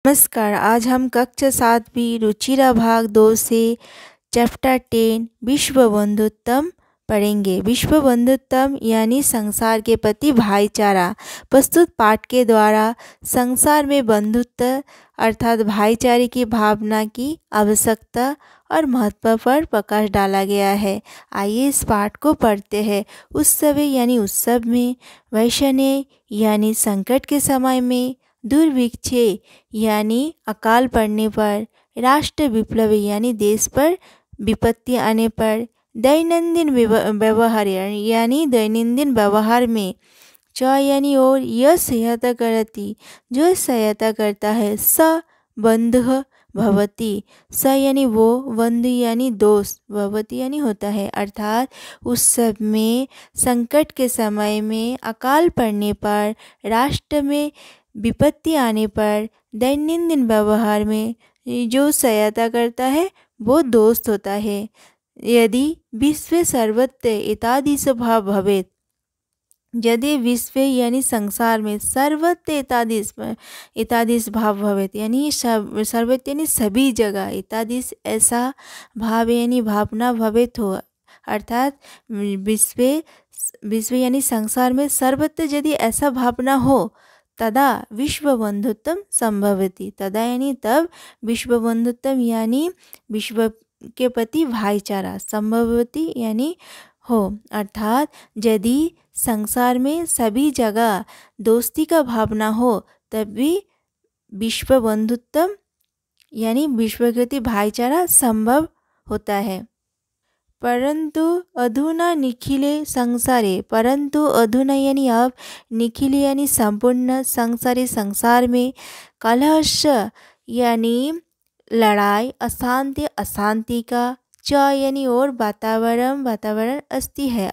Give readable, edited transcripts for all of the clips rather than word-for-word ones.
नमस्कार। आज हम कक्षा 7 रुचिरा भाग 2 से चैप्टर 10 विश्व बंधुत्वम पढ़ेंगे। विश्व बंधुत्वम यानी संसार के प्रति भाईचारा। प्रस्तुत पाठ के द्वारा संसार में बंधुत्व अर्थात भाईचारे की भावना की आवश्यकता और महत्व पर प्रकाश डाला गया है। आइए इस पाठ को पढ़ते हैं। उत्सव यानी उत्सव में, वैषण्य यानी संकट के समय में, दुर्भिक्षे यानी अकाल पड़ने पर, राष्ट्र विप्लव यानी देश पर विपत्ति आने पर, दैनंदिन व्यवहार यानी दैनंदिन व्यवहार में, च यानी और, यह सहायता करती जो सहायता करता है, स बंधु भवती, स यानी वो, बंधु यानी दोस्त, भवती यानी होता है। अर्थात उस सब में, संकट के समय में, अकाल पड़ने पर, राष्ट्र में विपत्ति आने पर, दैनंदिन व्यवहार में जो सहायता करता है वो दोस्त होता है। यदि विश्व सर्वत्र एतादृश भाव भवेत्, यदि विश्व यानी संसार में सर्वत्र एतादृश भाव भवेत् यानी सर्वत्र यानी सभी जगह, एतादृश ऐसा भाव यानी भावना भवेत् हो, अर्थात विश्व यानी संसार में सर्वत्र यदि ऐसा भावना हो, तदा विश्व बंधुत्वम संभवति, तदा यानी तब विश्व बंधुत्वम यानी विश्व के प्रति भाईचारा, संभवति यानी हो, अर्थात यदि संसार में सभी जगह दोस्ती का भावना हो तब भी विश्व बंधुत्वम यानी विश्व के प्रति भाईचारा संभव होता है। परंतु अधुना निखिले संसारे, परंतु अधुना यानी अब, निखिले यानी संपूर्ण, संसारे संसार में, कलहश यानी लड़ाई, अशांति अशांति का, च यानी और, वातावरण अस्ति है,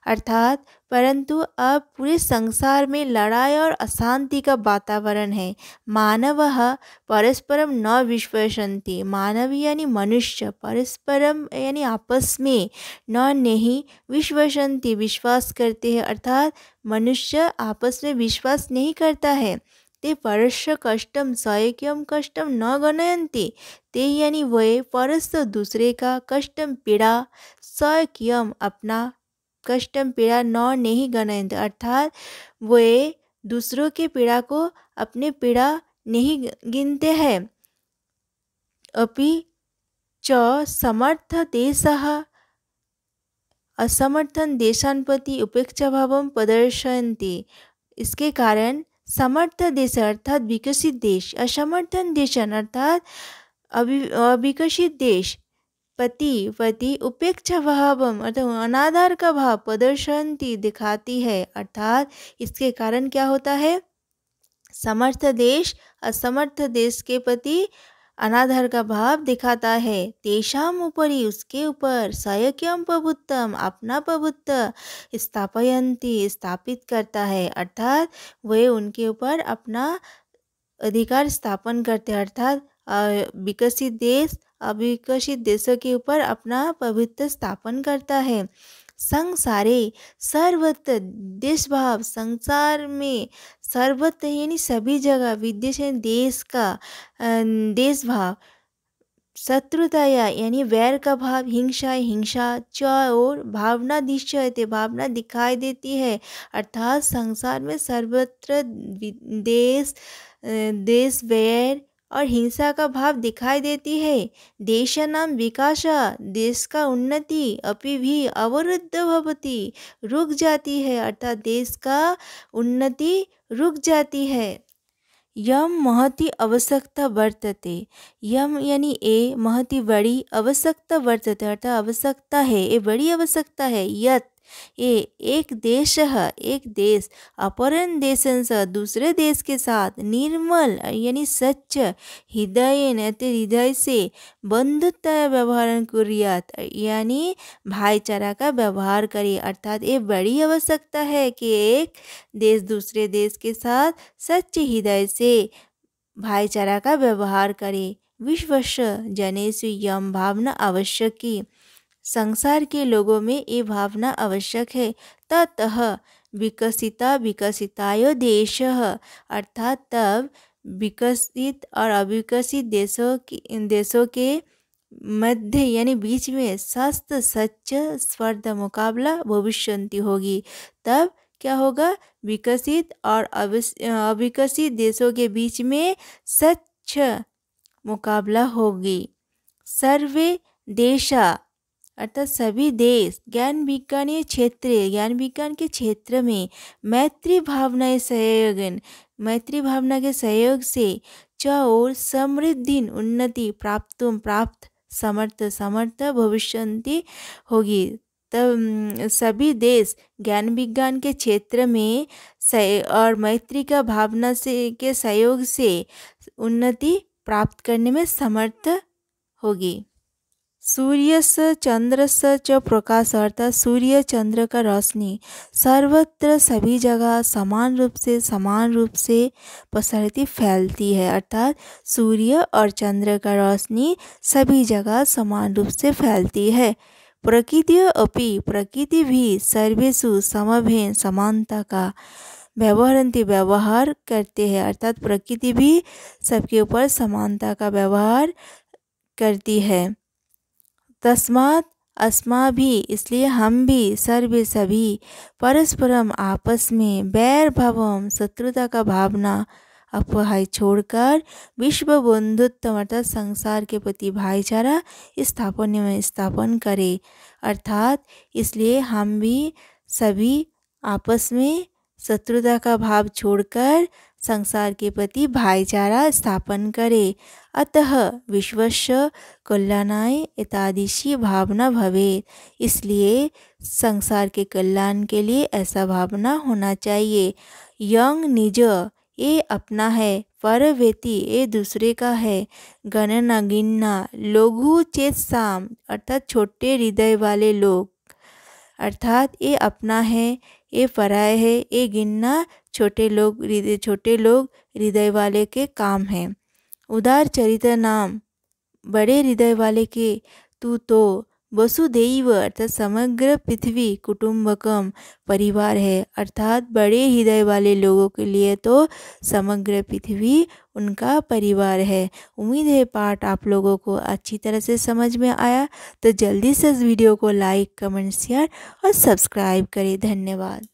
अर्थात परंतु अब पूरे संसार में लड़ाई और अशांति का वातावरण है। मानवः परस्परम न विश्वसन्ति, मानव यानी मनुष्य, परस्परम यानी आपस में, न नहीं, विश्वसन्ति विश्वास करते हैं, अर्थात मनुष्य आपस में विश्वास नहीं करता है। ते परस्य कष्टम सयक्यम कष्टम न गणयन्ति, ते यानी वे परस्य दूसरे का, कष्टम पीड़ा, सयक्यम अपना, कष्टम पीड़ा न नहीं गणयन्ति, अर्थात वे दूसरों के पीड़ा को अपने पीड़ा नहीं गिनते हैं। अपि च समर्थ देशः असमर्थन देशान प्रति उपेक्षा भावम प्रदर्शयन्ति, इसके कारण समर्थ देश अर्थात विकसित देश, असमर्थन देशान अर्थात अविकसित देश, पति उपेक्षा भावम अर्थात अनादर का भाव, प्रदर्शनती दिखाती है, अर्थात इसके कारण क्या होता है, समर्थ देश असमर्थ देश के प्रति अनादर का भाव दिखाता है। तेषाम ऊपरी उसके ऊपर, सयक्यम प्रभुत्वम अपना प्रभुत्व, स्थापयन्ति स्थापित करता है, अर्थात वे उनके ऊपर अपना अधिकार स्थापन करते हैं, अर्थात विकसित देश अविकसित देशों के ऊपर अपना प्रभुत्व स्थापन करता है। संसारे सर्वत्र देश भाव, संसार में सर्वत्र यानी सभी जगह, विदेश देश का देश भाव, शत्रुता यानी वैर का भाव, हिंसा च और भावना दृश्यते भावना दिखाई देती है, अर्थात संसार में सर्वत्र देश वैर और हिंसा का भाव दिखाई देती है। देशानाम विकास देश का उन्नति, अपि भी अवरुद्ध भवति रुक जाती है, अर्थात देश का उन्नति रुक जाती है। यम महती आवश्यकता वर्तते, यम यानी ए महती बड़ी आवश्यकता वर्तते अर्थात आवश्यकता है, ये बड़ी आवश्यकता है। यत एक देश अपरन देशन से दूसरे देश के साथ निर्मल यानी सच्च हृदय से बंधुत्व व्यवहार कुर्यात यानी भाईचारा का व्यवहार करे, अर्थात ये बड़ी आवश्यकता है कि एक देश दूसरे देश के साथ सच्चे हृदय से भाईचारा का व्यवहार करे। विश्वश जनेषु यम भावना आवश्यक की, संसार के लोगों में ये भावना आवश्यक है। ततः विकसितायो देशः अर्थात तब विकसित और अविकसित देशों के मध्य यानी बीच में सस्त सच्च स्पर्धा मुकाबला भविष्यंती होगी। तब क्या होगा? विकसित और अविकसित देशों के बीच में सच्च मुकाबला होगी। सर्वे देशा अर्थात सभी देश ज्ञान विज्ञान के क्षेत्र में मैत्री भावना के सहयोग से च और समृद्धि उन्नति प्राप्त समर्थ भविष्यंती होगी। तब सभी देश ज्ञान विज्ञान के क्षेत्र में और मैत्री का भावना से के सहयोग से उन्नति प्राप्त करने में समर्थ होगी। सूर्यस्य चंद्रस्य च प्रकाश अर्थात सूर्य चंद्र का रोशनी सर्वत्र सभी जगह समान रूप से प्रसारित फैलती है। अर्थात सूर्य और चंद्र का रोशनी सभी जगह समान रूप से फैलती है। प्रकृति भी सर्वेषु समभेन समानता का व्यवहार करते हैं। अर्थात प्रकृति भी सबके ऊपर समानता का व्यवहार करती है। तस्मात् अस्माभि इसलिए हम भी सर्वे सभी परस्परम आपस में बैर भावम शत्रुता का भावना अपहाय छोड़कर विश्व बंधुत्व अर्थात संसार के प्रति भाईचारा स्थापन करे। अर्थात इसलिए हम भी सभी आपस में शत्रुता का भाव छोड़कर संसार के प्रति भाईचारा स्थापन करे। अतः विश्वस्य कल्याणाय एतादृशी भावना भवेत् इसलिए संसार के कल्याण के लिए ऐसा भावना होना चाहिए। यंग निज ये अपना है, परवेति ये दूसरे का है, गणना गिनना लघु चेतसाम अर्थात छोटे हृदय वाले लोग अर्थात ये अपना है ये पराया है, ये गिनना छोटे लोग हृदय वाले के काम है। उदार चरित्र नाम बड़े हृदय वाले के तू तो वसुदैव अर्थात समग्र पृथ्वी कुटुंबकम परिवार है। अर्थात बड़े हृदय वाले लोगों के लिए तो समग्र पृथ्वी उनका परिवार है। उम्मीद है पाठ आप लोगों को अच्छी तरह से समझ में आया। तो जल्दी से इस वीडियो को लाइक कमेंट शेयर और सब्सक्राइब करें। धन्यवाद।